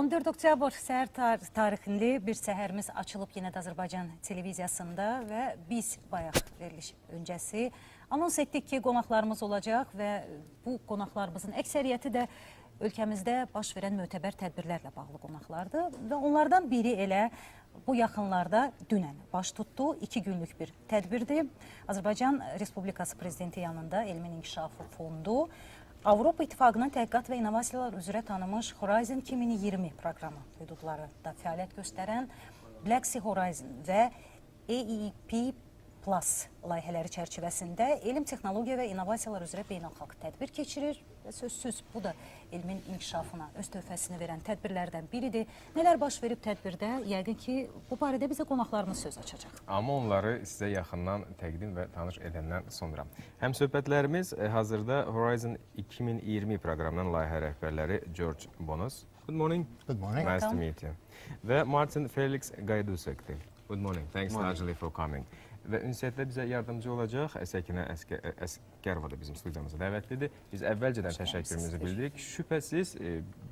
14 oktyabr səhər tarixli bir səhərimiz açılıb yenə də Azərbaycan televiziyasında və biz bayaq veriliş öncəsi anons etdik ki, qonaqlarımız olacaq və bu qonaqlarımızın əksəriyyəti də ölkəmizdə baş verən mötəbər tədbirlərlə bağlı qonaqlardır və onlardan biri elə bu yaxınlarda dünən baş tutdu. 2 günlük bir tədbirdir. Azərbaycan Respublikası Prezidenti yanında Elmin İnkişafı Fondu Avropa İttifaqının Təhqiqat və İnnovasiyalar üzrə tanınmış Horizon 2020 proqramı hüdudlarında fəaliyyət göstərən Black Sea Horizon və AEP Plus layihələri çərçivəsində elm, texnologiya və innovasiyalar üzrə beynəlxalq tədbir keçirir və sözsüz bu da elmin inkişafına öz töhfəsini verən tədbirlərdən biridir. Nələr baş verib tədbirdə? Yəqin ki, bu barədə bizə qonaqlarımız söz açacaq. Amma onları sizə yaxından təqdim və tanış edəndən sonra. Həm söhbətlərimiz hazırda Horizon 2020 proqramının layihə rəhbərləri George Bonos. Good morning. Good morning. Nice to meet you. Və Martin Felix Gaydusəkdir. Good morning. Thanks largely for coming. Və ünsiyyətlə bizə yardımcı olacaq Səkinə Əskərova da bizim studiyamıza dəvətlidir. Biz əvvəlcədən təşəkkürümüzü bildiririk. Şübhəsiz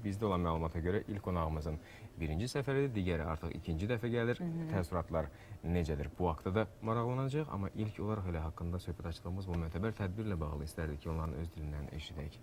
bizdə olan məlumata görə ilk qonağımızın birinci səfəridir, digəri artıq ikinci dəfə gəlir. Təəssüratlar necədir? Bu haqda da maraqlanacaq, amma ilk olaraq elə haqqında söhbət açdığımız bu mötəbər tədbirlə bağlı istərdik ki, onların öz dilindən eşidək.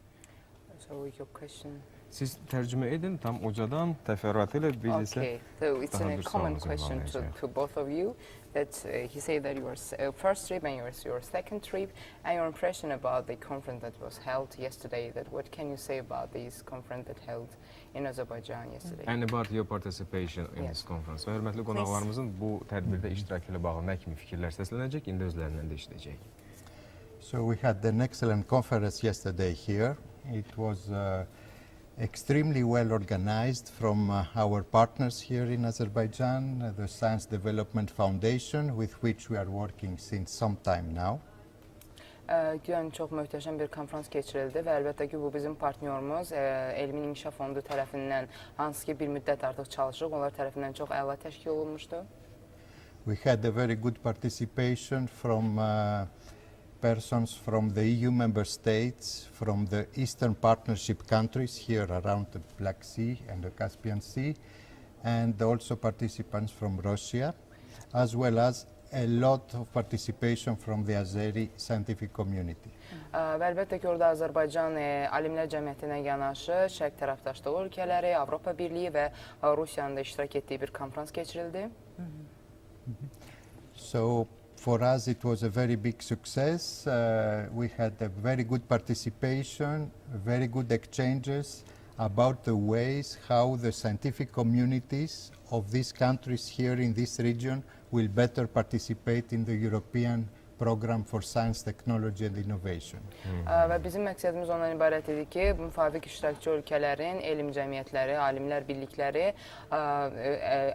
Siz tərcümə edin tam ucadan, təfərrüatı ilə biz isə Okay, so it's a common question to both of you. That he said that your first trip and your second trip, and your impression about the conference that was held yesterday. That what can you say about this conference that held in Azerbaijan yesterday? And about your participation in this conference. Və hörmətli qonaqlarımızın bu tədbirdə iştirakı ilə bağlı nə kimi fikirlər səslənəcək, indi özlərindən də eşidəcək. So we had an excellent conference yesterday here. It was extremely well organized from our partners here in Azerbaijan, the Science Development Foundation, with which we are working since some time now. Güya çox möhtəşəm bir konferans keçirildi və əlbəttə ki, bu bizim partnyorumuz Elmin İnkişaf Fondu tərəfindən hansı ki bir müddət artıq çalışırıq, onlar tərəfindən çox əla təşkil olunmuşdu. We had a very good participation from persons from the EU member states, from the Eastern Partnership countries here around the Black Sea and the Caspian Sea, and also participants from Russia, as well as a lot of participation from the Azeri scientific community. Və əlbəttə ki, orada Azərbaycan Alimlər Cəmiyyətinə yanaşı Şərq tərəfdaşlığı ölkələri, Avropa Birliyi və Rusiyanın da iştirak etdiyi bir konferans keçirildi. So for us it was a very big success. We had a very good participation, very good exchanges about the ways how the scientific communities of these countries here in this region will better participate in the European Program for Science, Technology and Innovation. Və bizim məqsədimiz ondan ibarət idi ki, müvafiq iştirakçı ölkələrin elm cəmiyyətləri, alimlər birlikləri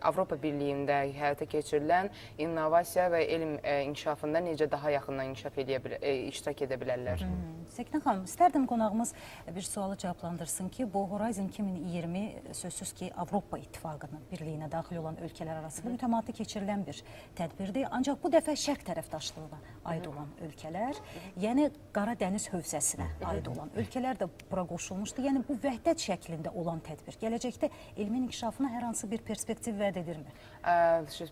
Avropa Birliyində həyata keçirilən innovasiya və elm inkişafında necə daha yaxından iştirak edə bilərlər. Səkinə xanım, istərdim qonağımız bir sualı cavablandırsın ki, bu Horizon 2020 sözsüz ki, Avropa İttifaqının birliyinə daxil olan ölkələr arasında mütəmadi keçirilən bir tədbirdir. Ancaq bu dəfə şərq tərəfdaşlığına aid olan ölkələr, yəni Qara Dəniz hövzəsinə aid olan ölkələr də bura qoşulmuşdu. Yəni bu vəhdət şəklində olan tədbir gələcəkdə elmin inkişafına hər hansı bir perspektiv vəd edirmi? She's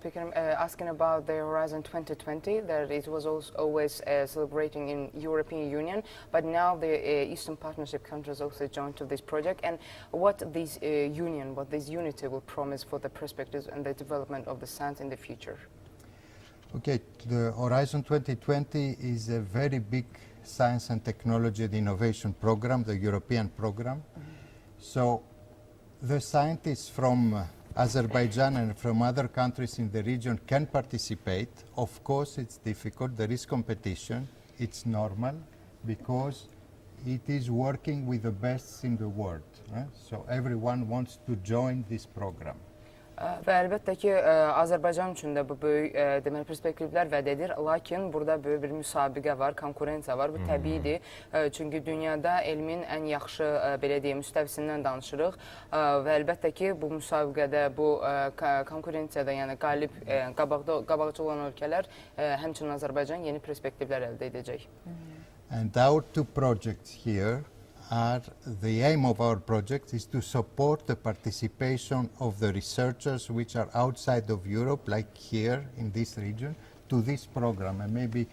asking about the Horizon 2020, that it was always celebrating in European Union, but now the Eastern Partnership countries also joined to this project, and what this union, what this unity will promise for the perspectives and the development of the science in the future. Okay, the Horizon 2020 is a very big science and technology and innovation program, the European program. So the scientists from Azerbaijan and from other countries in the region can participate. Of course, it's difficult. There is competition. It's normal because it is working with the best in the world. So everyone wants to join this program. Və əlbəttə ki, Azərbaycan üçün də bu böyük deməli perspektivlər vəd edir, lakin burada böyük bir müsabiqə var, konkurensiya var. Bu təbiidir, çünki dünyada elmin ən yaxşı, belə deyim, müstəvisindən danışırıq və əlbəttə ki, bu müsabiqədə, bu konkurensiyada, yəni qalib, qabaqcı olan ölkələr, həmçinin Azərbaycan yeni perspektivlər əldə edəcək. And our two projects here the aim of our project is to support the participation of the researchers which are outside of Europe, like here in this region, to this program. And maybe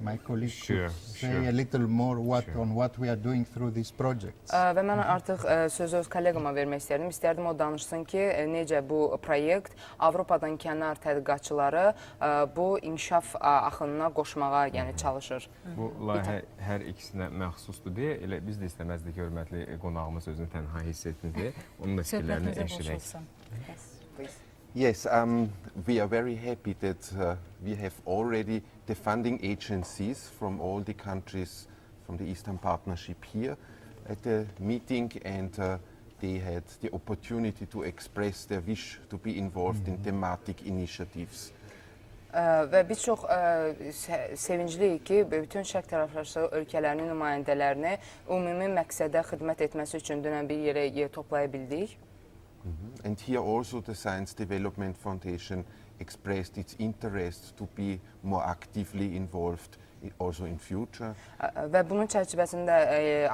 my colleague Sure, could say sure. a little more Sure. on what we are doing through these projects. Və mən artıq sözü öz kolleqama vermək istərdim. İstərdim o danışsın ki, necə bu proyekt Avropadan kənar tədqiqatçıları bu inkişaf axınına qoşmağa yəni çalışır. Bu layihə hər ikisinə məxsusdur deyə, elə biz də istəməzdik hörmətli qonağımız özünü tənha hiss etmədi. Onun da fikirlərini Söhbətinizə eşidək. qoşulsun. Please. Yes, we are very happy that we have already the funding agencies from all the countries from the Eastern Partnership here at the meeting, and they had the opportunity to express their wish to be involved in thematic initiatives. Və biz çox sevincliyik ki, bütün şərq tərəfdaşı ölkələrinin nümayəndələrini ümumi məqsədə xidmət etməsi üçün dünən bir yerə toplaya bildik. And here also the Science Development Foundation expressed its interest to be more actively involved also in future. Və bunun çərçivəsində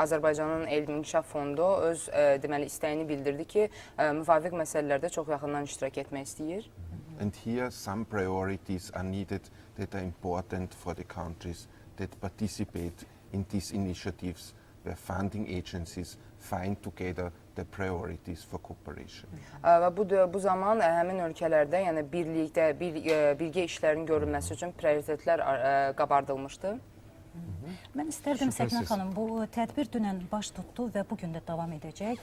Azərbaycanın Elm İnkişaf Fondu öz deməli istəyini bildirdi ki, müvafiq məsələlərdə çox yaxından iştirak etmək istəyir. And here some priorities are needed that are important for the countries that participate in these initiatives, where funding agencies find together the priorities for cooperation. Və bu zaman həmin ölkələrdə, yəni birlikdə, birgə işlərin görülməsi üçün prioritetlər qabardılmışdı. Mən istərdim Səkinə xanım, bu tədbir dünən baş tutdu və bugün də davam edəcək.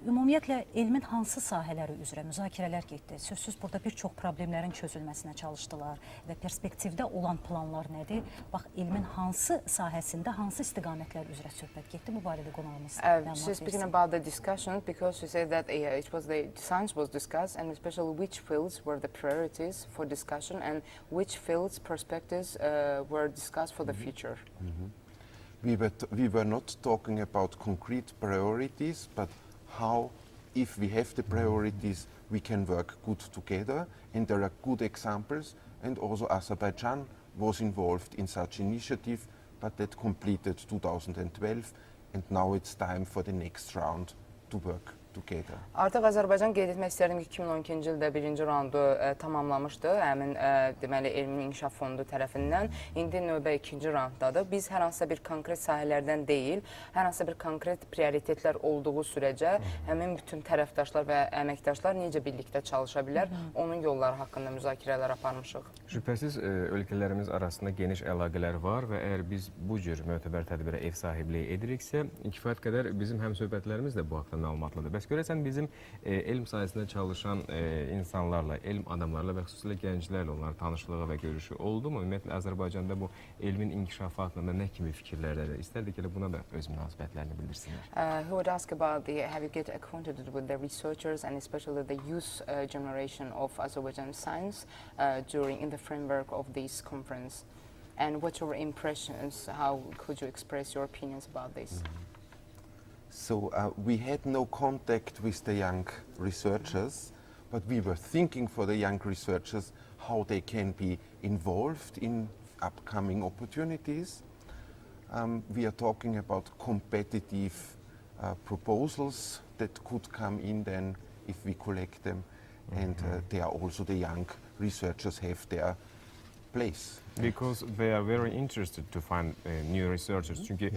Ümumiyyətlə, elmin hansı sahələri üzrə müzakirələr getdi? Sözsüz burada bir çox problemlərin çözülməsinə çalışdılar və perspektivdə olan planlar nədir? Bax, elmin hansı sahəsində, hansı istiqamətlər üzrə söhbət getdi? Bu barədə qonağımız She's speaking about the discussion because she said that it was the science was discussed, and especially which fields were the priorities for discussion and which fields perspectives were discussed for the future. We were not talking about concrete priorities, but how, if we have the priorities, we can work good together. And there are good examples. And also Azerbaijan was involved in such initiative, but that completed 2012. And now it's time for the next round to work together. Artıq Azərbaycan qeyd etmək istərdim ki, 2012-ci ildə birinci raundu tamamlamışdı, həmin deməli Elmin İnkişaf Fondu tərəfindən. İndi növbə ikinci raunddadır. Biz hər hansısa bir konkret sahələrdən deyil, hər hansısa bir konkret prioritetlər olduğu sürəcə həmin bütün tərəfdaşlar və əməkdaşlar necə birlikdə çalışa bilər, onun yolları haqqında müzakirələr aparmışıq. Şübhəsiz ölkələrimiz arasında geniş əlaqələr var və əgər biz bu cür mötəbər tədbirə ev sahibliyi ediriksə, kifayət qədər bizim həmsöhbətlərimiz də bu haqda məlumatlıdır. Bəs görəsən bizim elm sahəsində çalışan insanlarla, elm adamlarla və xüsusilə gənclərlə onların tanışlığı və görüşü oldu mu? Ümumiyyətlə Azərbaycanda bu elmin inkişafı haqqında nə kimi fikirlərdir? İstərdik ki, buna da öz münasibətlərini bildirsinlər. He would ask about have you get acquainted with the researchers and especially the youth generation of Azerbaijan science in the framework of this conference, and what's your impressions? How could you express your opinions about this? So we had no contact with the young researchers, but we were thinking for the young researchers how they can be involved in upcoming opportunities. We are talking about competitive proposals that could come in then if we collect them, and they are also the young researchers have their place. Because they are very interested to find new researchers. Çünki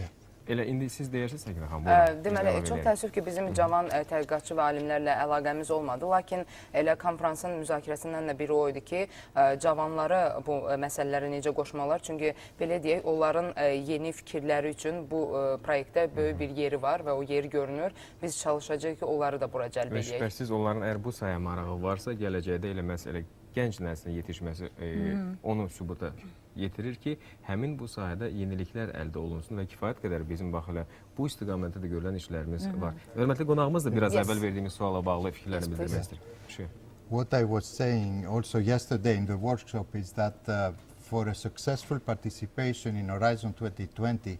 elə indi siz deyirsiniz Səkinə xanım. Deməli, çox təəssüf ki, bizim cavan tədqiqatçı və alimlərlə əlaqəmiz olmadı. Lakin elə konferansın müzakirəsindən də biri o idi ki, cavanları bu məsələlərə necə qoşmalar. Çünki belə deyək, onların yeni fikirləri üçün bu proyektdə böyük bir yeri var və o yeri görünür. Biz çalışacağıq ki, onları da bura cəlb edək. Şübhəsiz onların əgər bu sahəyə marağı varsa, gələcəkdə elə məsələ gənc nəslin yetişməsi onu sübuta yetirir ki, həmin bu sahədə yeniliklər əldə olunsun və kifayət qədər bizim bax elə bu istiqamətdə də görülən işlərimiz var. Hörmətli qonağımız da biraz əvvəl verdiyimiz suala bağlı fikirlərini bildirmək istəyir. What I was saying also yesterday in the workshop is that for a successful participation in Horizon 2020,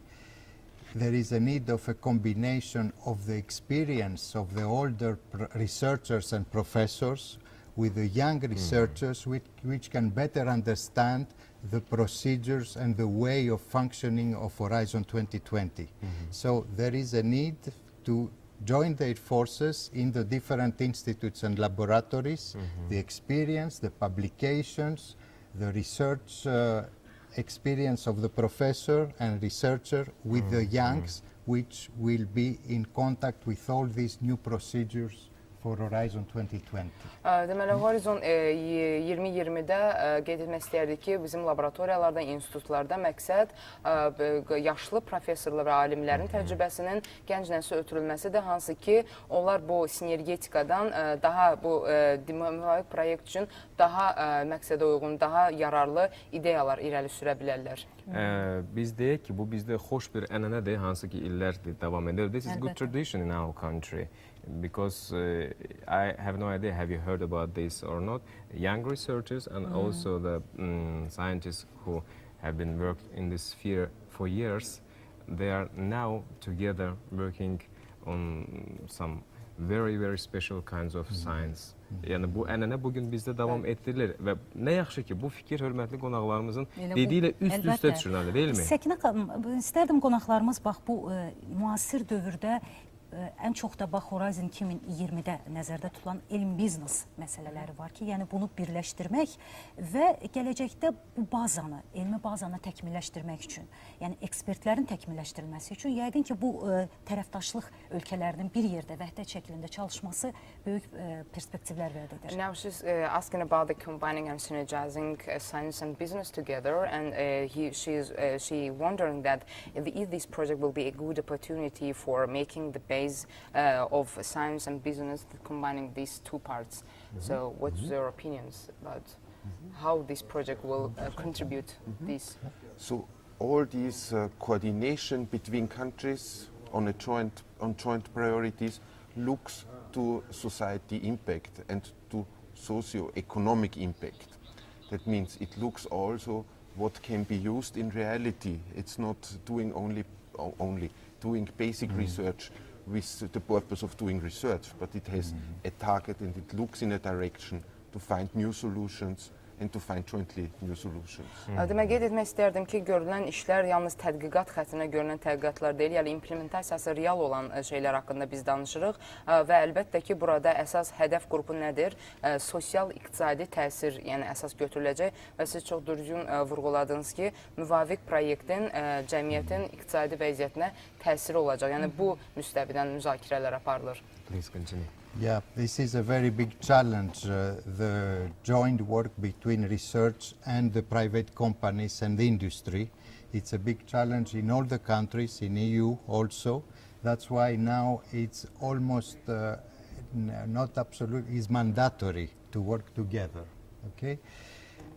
there is a need of a combination of the experience of the older researchers and professors with the young researchers which can better understand the procedures and the way of functioning of Horizon 2020. So there is a need to join their forces in the different institutes and laboratories, the experience, the publications, the research experience of the professor and researcher with the youngs, which will be in contact with all these new procedures for Horizon 2020. Deməli, Horizon 2020-də qeyd etmək istəyərdik ki, bizim laboratoriyalarda, institutlarda məqsəd yaşlı professorlar və alimlərin təcrübəsinin gənc nəslə ötürülməsidir, hansı ki, onlar bu sinergetikadan daha bu müvafiq proyekt üçün daha məqsədə uyğun, daha yararlı ideyalar irəli sürə bilərlər. Biz deyək ki, bu bizdə xoş bir ənənədir, hansı ki, illərdir davam edir. This is good tradition in our country. Because I have no idea, have you heard about this or not? Young researchers and also the scientists who have been working in this sphere for years, they are now together working on some very, very special kinds of science. Yəni bu ənənə bugün bizdə davam etdirilir və nə yaxşı ki, bu fikir hörmətli qonaqlarımızın dediyi ilə üst-üstə düşürləndi, deyilmi? Səkinə xanım, istərdim qonaqlarımız bax bu müasir dövrdə ən çox da bax Horizon 2020-də nəzərdə tutulan elm-biznes məsələləri var ki, yəni bunu birləşdirmək və gələcəkdə bu bazanı, elmi bazanı təkmilləşdirmək üçün, yəni ekspertlərin təkmilləşdirilməsi üçün yəqin ki, bu tərəfdaşlıq ölkələrinin bir yerdə vəhdət şəklində çalışması böyük perspektivlər vəd edir. Now she's asking about the combining and synergizing science and business together, and she wondering that if this project will be a good opportunity for making the base of science and business, combining these two parts. So what's your opinions about how this project will contribute this? So all these coordination between countries on joint priorities looks to society impact and to socio-economic impact. That means it looks also what can be used in reality. It's not doing only doing basic research with the purpose of doing research, but it has a target and it looks in a direction to find new solutions and to find jointly new solutions. Demək, qeyd etmək istərdim ki, görülən işlər yalnız tədqiqat xəttinə görülən tədqiqatlar deyil, yəni implementasiyası real olan şeylər haqqında biz danışırıq və əlbəttə ki, burada əsas hədəf qrupu nədir? Sosial-iqtisadi təsir, yəni əsas götürüləcək və siz çox düzgün vurğuladınız ki, müvafiq proyektin cəmiyyətin iqtisadi vəziyyətinə təsiri olacaq. Yəni bu müstəvidən müzakirələr aparılır. Please continue. Yeah, this is a very big challenge, the joint work between research and the private companies and the industry. It's a big challenge in all the countries, in EU also. That's why now it's almost not absolute, it's mandatory to work together, okay?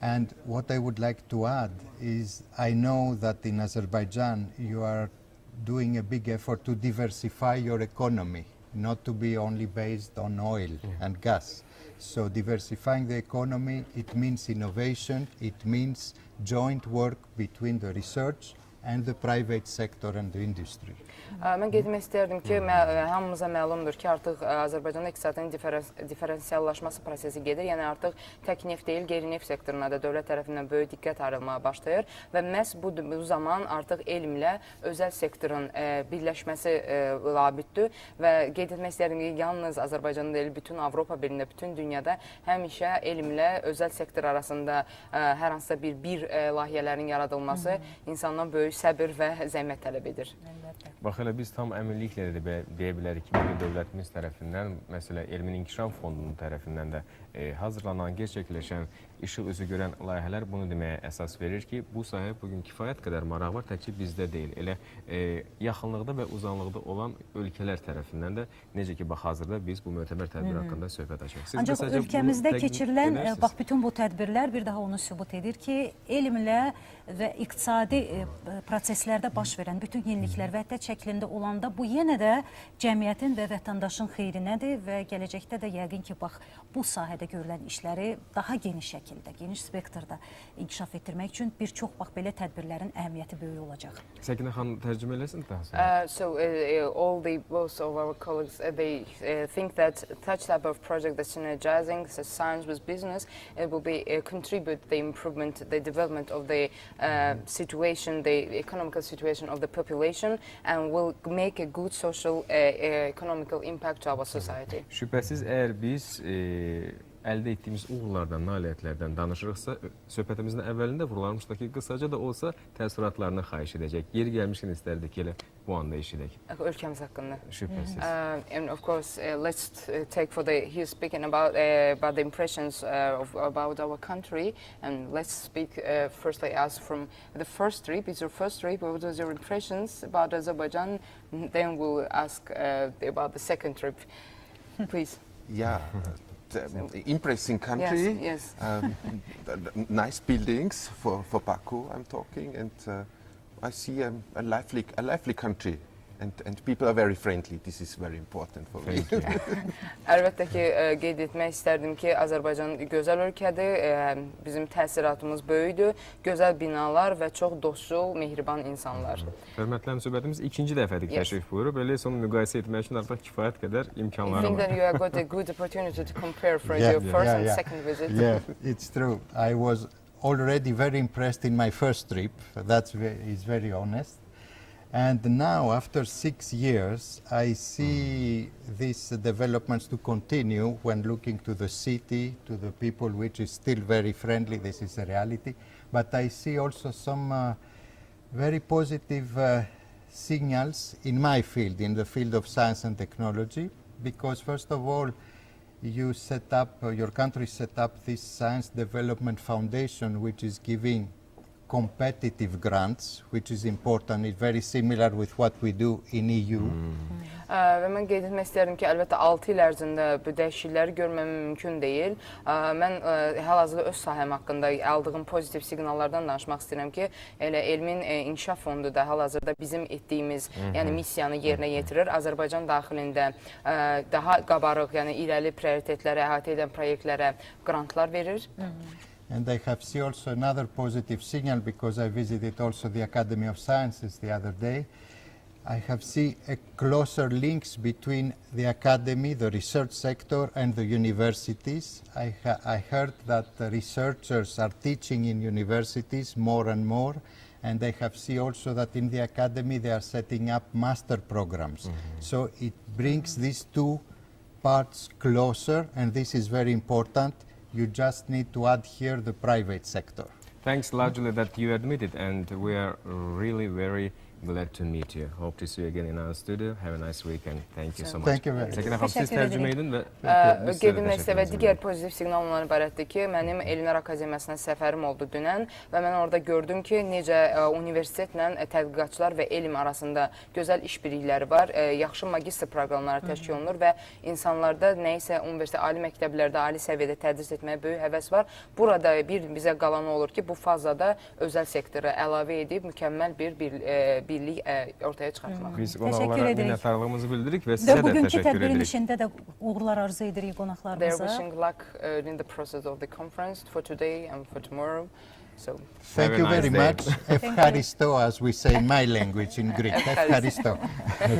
And what I would like to add is I know that in Azerbaijan you are doing a big effort to diversify your economy, not to be only based on oil and gas. So diversifying the economy, it means innovation, it means joint work between the research and the private sector and the industry. Mən qeyd etmək istərdim ki, hamımıza məlumdur ki, artıq Azərbaycanda iqtisadın diferensiallaşması prosesi gedir. Yəni artıq tək neft deyil, qeyri-neft sektoruna da dövlət tərəfindən böyük diqqət ayrılmağa başlayır və məhz bu zaman artıq elmlə özəl sektorun birləşməsi labüddür və qeyd etmək istərdim ki, yalnız Azərbaycanda deyil, bütün Avropa birində, bütün dünyada həmişə elmlə özəl sektor arasında hər hansısa bir layihələrin yaradılması insandan böyük səbir və zəhmət tələb edir. Bax, elə biz tam əminliklə deyə bilərik ki, bugün dövlətimiz tərəfindən, məsələ Elmin İnkişaf Fondunun tərəfindən də hazırlanan, gerçəkləşən, işıq üzü görən layihələr bunu deməyə əsas verir ki, bu sahə bugün kifayət qədər maraq var, təkcə bizdə deyil. Elə yaxınlıqda və uzanlıqda olan ölkələr tərəfindən də, necə ki, bax, hazırda biz bu mötəbər tədbir haqqında söhbət açıq. Ancaq ölkəmizdə keçirilən, bax, bütün bu tədbirlər bir daha onu sübut edir ki, elmlə və iqtisadi proseslərdə baş verən bütün yeniliklər vəhdət şəklində olanda bu yenə də cəmiyyətin və vətəndaşın xeyrinədir və gələcəkdə də yəqin ki, bax, bu sahədə görülən işləri daha geniş şəkildə şəkildə, geniş spektrdə inkişaf etdirmək üçün bir çox bax belə tədbirlərin əhəmiyyəti böyük olacaq. Səkinə xanım tərcümə eləsin daha sonra. Most of our colleagues, they think that such type of project, the synergizing the science with business, it will be contribute the improvement, the development of the situation, the economical situation of the population, and will make a good social, economical impact to our society. Şübhəsiz əgər biz əldə etdiyimiz uğurlardan, nailiyyətlərdən danışırıqsa, söhbətimizin əvvəlində vurularmışdı ki, qısaca da olsa təəssüratlarını xahiş edəcək. Yeri gəlmişkən istərdik ki, elə bu anda eşidək. Ölkəmiz haqqında. Şübhəsiz. And of course, let's take for the, he's speaking about the impressions about our country, and let's speak firstly as from the first trip. It's your first trip. What was your impressions about Azerbaijan? Then we'll ask about the second trip. Please. Yeah. Impressive country. Yes. Nice buildings for Baku. I'm talking, and I see a lively country, and people are very friendly. This is very important for me. Əlbəttə ki, qeyd etmək istərdim ki, Azərbaycan gözəl ölkədir, bizim təsiratımız böyükdür, gözəl binalar və çox dostcul, mehriban insanlar. Hörmətli həmsöhbətimiz ikinci dəfədir təşrif buyurub. Elə onu müqayisə etmək üçün artıq kifayət qədər I imkanları think that var. you have got a good opportunity to compare for your first and second visit. Yeah, it's true. I was already very impressed in my first trip. That is very honest. And now, after 6 years, I see these developments to continue when looking to the city, to the people, which is still very friendly. This is a reality. But I see also some very positive signals in my field, in the field of science and technology, because first of all, you set up, your country set up this Science Development Foundation, which is giving competitive grants, which is important. It's very similar with what we do in EU. Və mən qeyd etmək istəyirəm ki, əlbəttə 6 il ərzində bu dəyişiklikləri görməm mümkün deyil. Mən hal-hazırda öz sahəm haqqında aldığım pozitiv siqnallardan danışmaq istəyirəm ki, elə elmin inkişaf fondu da hal-hazırda bizim etdiyimiz, yəni missiyanı yerinə yetirir. Azərbaycan daxilində daha qabarıq, yəni irəli prioritetlərə, əhatə edən proyektlərə grantlar verir. And I have seen also another positive signal, because I visited also the Academy of Sciences the other day. I have seen a closer links between the academy, the research sector, and the universities. I heard that the researchers are teaching in universities more and more, and I have seen also that in the academy they are setting up master programs. So it brings these two parts closer, and this is very important. You just need to add here the private sector. Thanks largely that you admitted, and we are really very glad to meet you. Hope to see you again in our studio. Have a nice weekend. Thank you so much. Thank you very much. Səkinə xanım, siz Təşəkkür tərcümə edirik. edin və Qeyd etmək istəyirəm, digər pozitiv siqnal ondan ibarətdir ki, mənim Elmlər Akademiyasına səfərim oldu dünən və mən orada gördüm ki, necə universitetlə tədqiqatçılar və elm arasında gözəl işbirlikləri var, yaxşı magistr proqramları təşkil olunur və insanlarda nəyisə universitet, ali məktəblərdə, ali səviyyədə tədris etməyə böyük həvəs var. Burada bizə qalan olur ki, bu fazada özəl sektora əlavə edib mükəmməl bir birlik ortaya çıxartmaq. biz Təşəkkür qonaqlara edirik. minnətdarlığımızı bildiririk və Və sizə də bugünkü təşəkkür tədbirin edirik. işində də uğurlar arzu edirik They're qonaqlarımıza. wishing luck in the process of the conference for today and for tomorrow. So, Thank Have a you nice very day. much. Efharisto, as we say in my language, in Greek. Efharisto.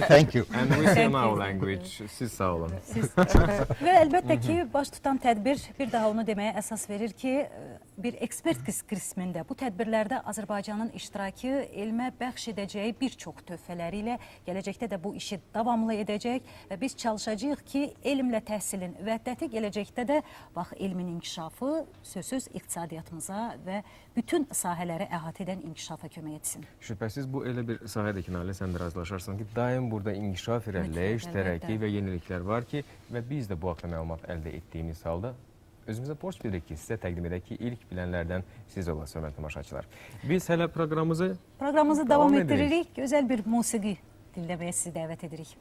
Thank you. And we see Thank now you. language. Siz sağ olun. Və əlbəttə ki, baş tutan tədbir bir daha onu deməyə əsas verir ki, bir ekspert qismində bu tədbirlərdə Azərbaycanın iştirakı elmə bəxş edəcəyi bir çox töhfələri ilə gələcəkdə də bu işi davamlı edəcək və biz çalışacağıq ki, elmlə təhsilin vəhdəti gələcəkdə də bax, elmin inkişafı sözsüz iqtisadiyyatımıza və bütün sahələri əhatə edən inkişafa kömək etsin. Şübhəsiz bu elə bir sahədir ki, Nalə, sən də razılaşarsan ki, daim burada inkişaf, irəliləyiş, tərəqqi və yeniliklər var ki, və biz də bu haqda məlumat əldə etdiyimiz halda özümüzə borc bilirik ki, sizə təqdim edək ki, ilk bilənlərdən siz olasınız, hörmətli tamaşaçılar. Biz hələ proqramımızı Davam etdiririk. Gözəl bir musiqi dinləməyə sizi dəvət edirik.